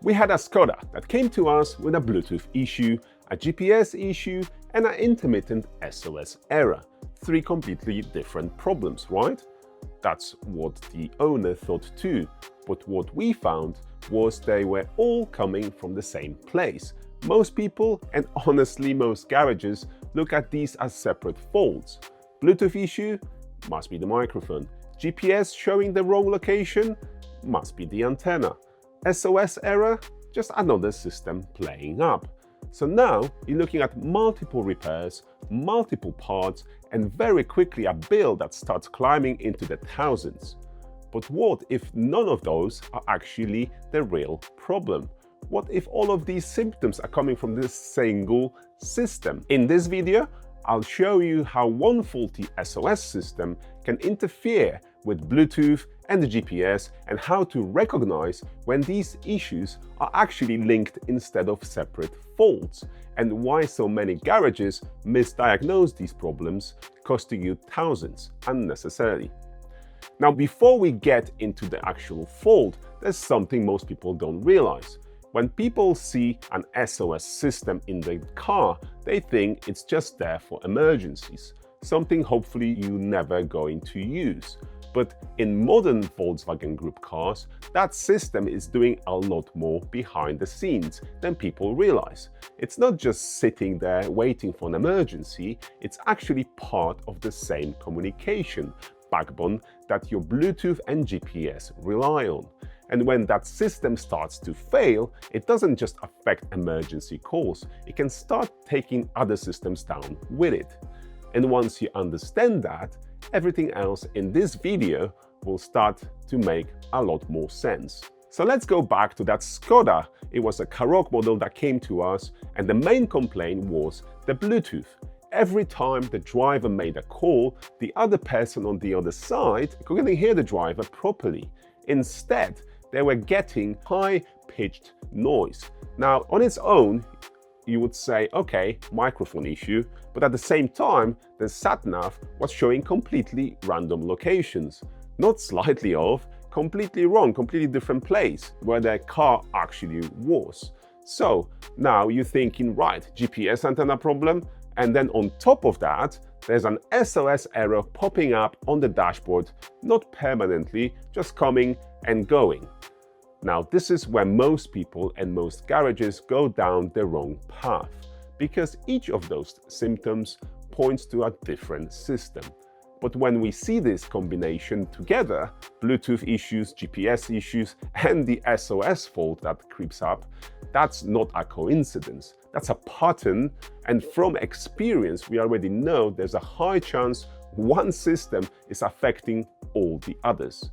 We had a Skoda that came to us with a Bluetooth issue, a GPS issue, and an intermittent SOS error. 3 completely different problems, right? That's what the owner thought too, but what we found was they were all coming from the same place. Most people, and honestly most garages, look at these as separate faults. Bluetooth issue must be the microphone. GPS showing the wrong location must be the antenna. SOS error, just another system playing up. So now you're looking at multiple repairs, multiple parts, and very quickly a bill that starts climbing into the thousands. But what if none of those are actually the real problem? What if all of these symptoms are coming from this single system? In this video, I'll show you how one faulty SOS system can interfere with Bluetooth and the GPS, and how to recognize when these issues are actually linked instead of separate faults, and why so many garages misdiagnose these problems, costing you thousands unnecessarily. Now, before we get into the actual fault, there's something most people don't realize. When people see an SOS system in the car, they think it's just there for emergencies, something hopefully you're never going to use. But in modern Volkswagen Group cars, that system is doing a lot more behind the scenes than people realize. It's not just sitting there waiting for an emergency, it's actually part of the same communication backbone that your Bluetooth and GPS rely on. And when that system starts to fail, it doesn't just affect emergency calls, it can start taking other systems down with it. And once you understand that, everything else in this video will start to make a lot more sense. So let's go back to that Skoda. It was a Karoq model that came to us, and the main complaint was the Bluetooth. Every time the driver made a call, the other person on the other side couldn't hear the driver properly. Instead, they were getting high-pitched noise. Now, on its own, you would say, okay, microphone issue, but at the same time, the sat-nav was showing completely random locations. Not slightly off, completely wrong, completely different place where their car actually was. So now you're thinking, right, GPS antenna problem, and then on top of that, there's an SOS error popping up on the dashboard, not permanently, just coming and going. Now, this is where most people and most garages go down the wrong path, because each of those symptoms points to a different system. But when we see this combination together, Bluetooth issues, GPS issues, and the SOS fault that creeps up, that's not a coincidence. That's a pattern, and from experience, we already know there's a high chance one system is affecting all the others.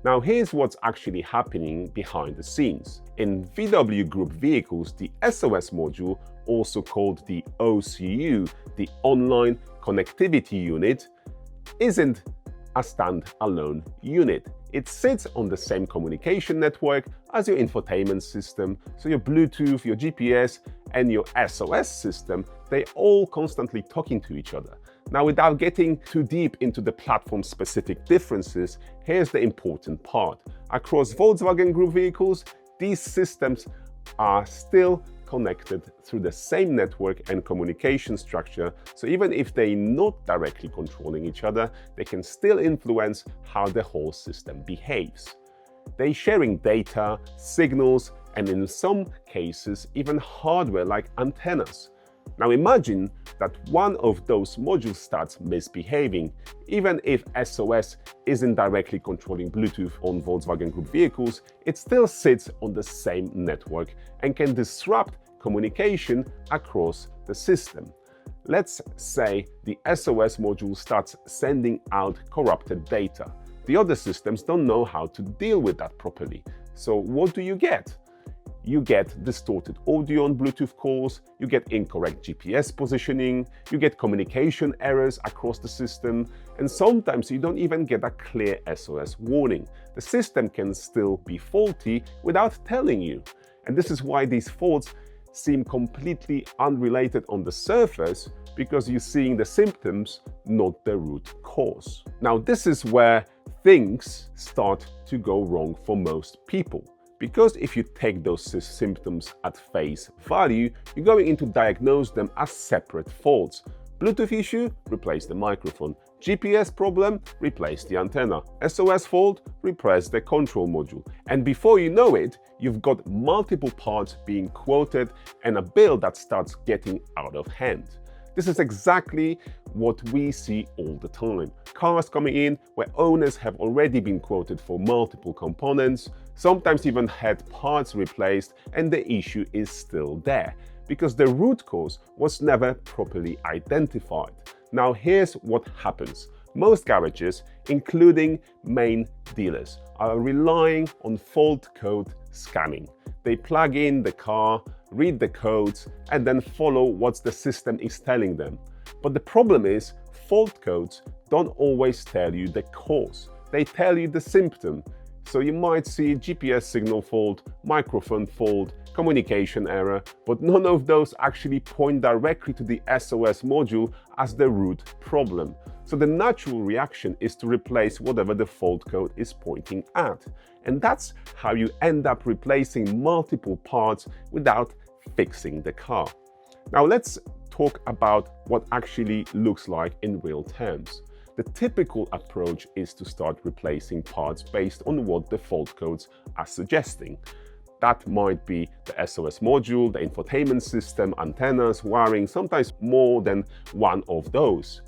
Now, here's what's actually happening behind the scenes. In VW Group vehicles, the SOS module, also called the OCU, the Online Connectivity Unit, isn't a standalone unit. It sits on the same communication network as your infotainment system, so your Bluetooth, your GPS, and your SOS system, they're all constantly talking to each other. Now, without getting too deep into the platform-specific differences, here's the important part. Across Volkswagen Group vehicles, these systems are still connected through the same network and communication structure, so even if they're not directly controlling each other, they can still influence how the whole system behaves. They're sharing data, signals, and in some cases, even hardware like antennas. Now imagine that one of those modules starts misbehaving. Even if SOS isn't directly controlling Bluetooth on Volkswagen Group vehicles, it still sits on the same network and can disrupt communication across the system. Let's say the SOS module starts sending out corrupted data. The other systems don't know how to deal with that properly. So what do you get? You get distorted audio on Bluetooth calls, you get incorrect GPS positioning, you get communication errors across the system, and sometimes you don't even get a clear SOS warning. The system can still be faulty without telling you. And this is why these faults seem completely unrelated on the surface, because you're seeing the symptoms, not the root cause. Now, this is where things start to go wrong for most people. Because if you take those symptoms at face value, you're going to diagnose them as separate faults. Bluetooth issue, replace the microphone. GPS problem, replace the antenna. SOS fault, replace the control module. And before you know it, you've got multiple parts being quoted and a bill that starts getting out of hand. This is exactly what we see all the time. Cars coming in where owners have already been quoted for multiple components, sometimes even had parts replaced, and the issue is still there because the root cause was never properly identified. Now here's what happens. Most garages, including main dealers, are relying on fault code scanning. They plug in the car, read the codes, and then follow what the system is telling them. But the problem is, fault codes don't always tell you the cause. They tell you the symptom. So you might see GPS signal fault, microphone fault, communication error, but none of those actually point directly to the SOS module as the root problem. So the natural reaction is to replace whatever the fault code is pointing at. And that's how you end up replacing multiple parts without fixing the car. Now let's talk about what actually looks like in real terms. The typical approach is to start replacing parts based on what the fault codes are suggesting. That might be the SOS module, the infotainment system, antennas, wiring, sometimes more than one of those.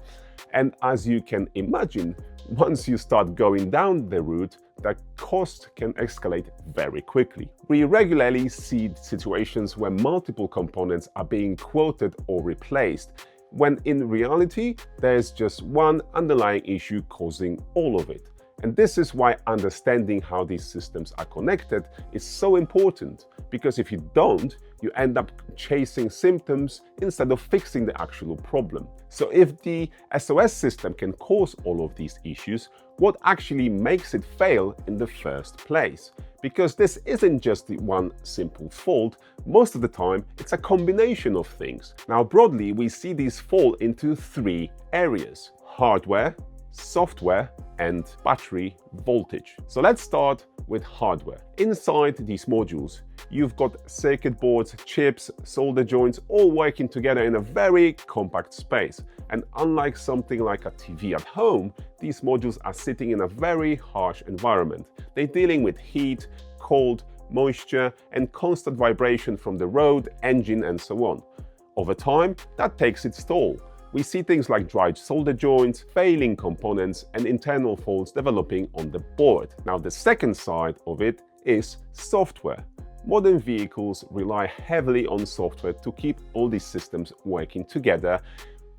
And as you can imagine, once you start going down the route, the cost can escalate very quickly. We regularly see situations where multiple components are being quoted or replaced, when in reality, there's just one underlying issue causing all of it. And this is why understanding how these systems are connected is so important, because if you don't, you end up chasing symptoms instead of fixing the actual problem. So if the SOS system can cause all of these issues, what actually makes it fail in the first place? Because this isn't just the one simple fault, most of the time it's a combination of things. Now broadly, we see these fall into three areas: hardware, software, and battery voltage. So let's start with hardware. Inside these modules, you've got circuit boards, chips, solder joints, all working together in a very compact space. And unlike something like a TV at home, these modules are sitting in a very harsh environment. They're dealing with heat, cold, moisture, and constant vibration from the road, engine, and so on. Over time, that takes its toll. We see things like dry solder joints, failing components, and internal faults developing on the board. Now, the second side of it is software. Modern vehicles rely heavily on software to keep all these systems working together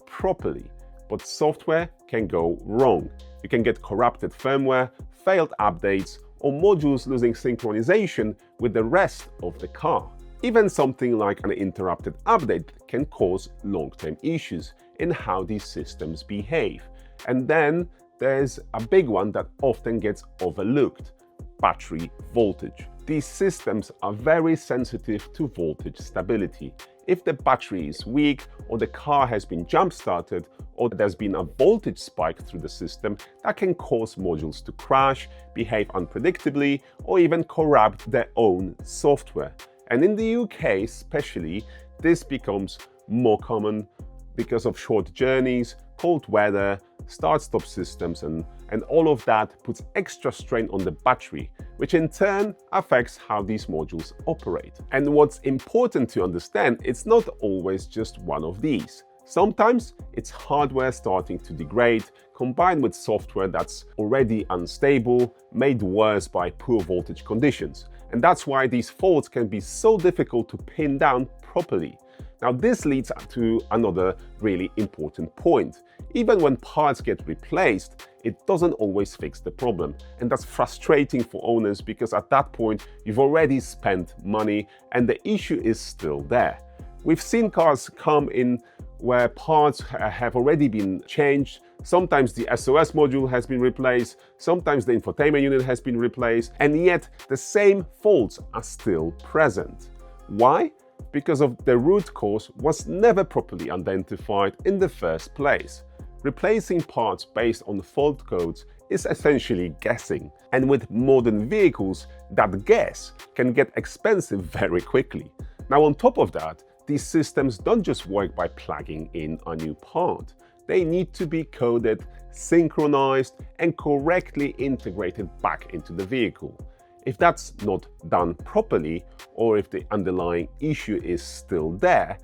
properly. But software can go wrong. You can get corrupted firmware, failed updates, or modules losing synchronization with the rest of the car. Even something like an interrupted update can cause long-term issues in how these systems behave. And then there's a big one that often gets overlooked: battery voltage. These systems are very sensitive to voltage stability. If the battery is weak, or the car has been jump-started, or there's been a voltage spike through the system, that can cause modules to crash, behave unpredictably, or even corrupt their own software. And in the UK especially, this becomes more common because of short journeys, cold weather, start-stop systems, and all of that puts extra strain on the battery, which in turn affects how these modules operate. And what's important to understand, it's not always just one of these. Sometimes it's hardware starting to degrade, combined with software that's already unstable, made worse by poor voltage conditions. And that's why these faults can be so difficult to pin down properly. Now, this leads to another really important point. Even when parts get replaced, it doesn't always fix the problem. And that's frustrating for owners because at that point, you've already spent money and the issue is still there. We've seen cars come in where parts have already been changed. Sometimes the SOS module has been replaced, sometimes the infotainment unit has been replaced, and yet the same faults are still present. Why? Because of the root cause was never properly identified in the first place. Replacing parts based on fault codes is essentially guessing. And with modern vehicles, that guess can get expensive very quickly. Now, on top of that, these systems don't just work by plugging in a new part. They need to be coded, synchronized, and correctly integrated back into the vehicle. If that's not done properly, or if the underlying issue is still there,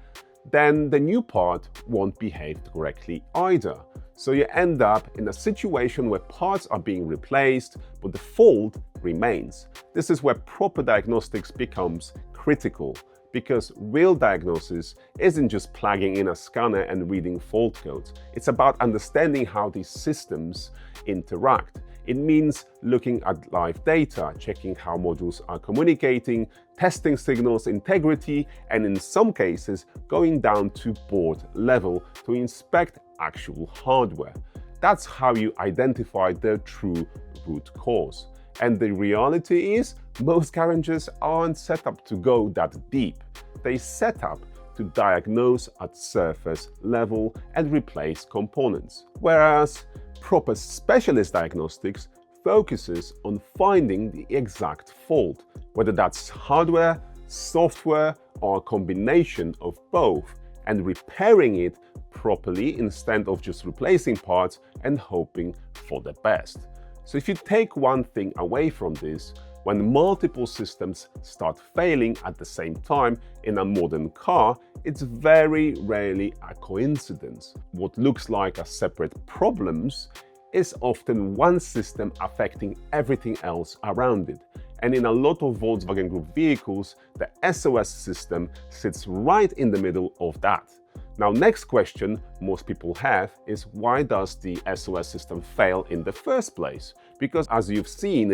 then the new part won't behave correctly either. So you end up in a situation where parts are being replaced, but the fault remains. This is where proper diagnostics becomes critical, because real diagnosis isn't just plugging in a scanner and reading fault codes. It's about understanding how these systems interact. It means looking at live data, checking how modules are communicating, testing signals integrity, and in some cases, going down to board level to inspect actual hardware. That's how you identify the true root cause. And the reality is, most garages aren't set up to go that deep. They're set up to diagnose at surface level and replace components. Whereas proper specialist diagnostics focuses on finding the exact fault, whether that's hardware, software, or a combination of both, and repairing it properly instead of just replacing parts and hoping for the best. So if you take one thing away from this, when multiple systems start failing at the same time in a modern car, it's very rarely a coincidence. What looks like as separate problems is often one system affecting everything else around it. And in a lot of Volkswagen Group vehicles, the SOS system sits right in the middle of that. Now, next question most people have is, why does the SOS system fail in the first place? Because as you've seen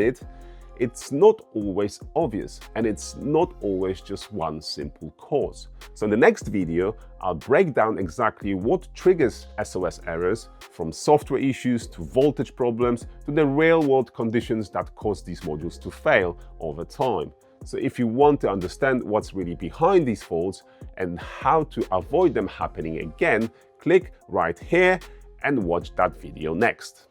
it's not always obvious, and it's not always just one simple cause. So in the next video, I'll break down exactly what triggers SOS errors, from software issues to voltage problems to the real-world conditions that cause these modules to fail over time. So if you want to understand what's really behind these faults and how to avoid them happening again, click right here and watch that video next.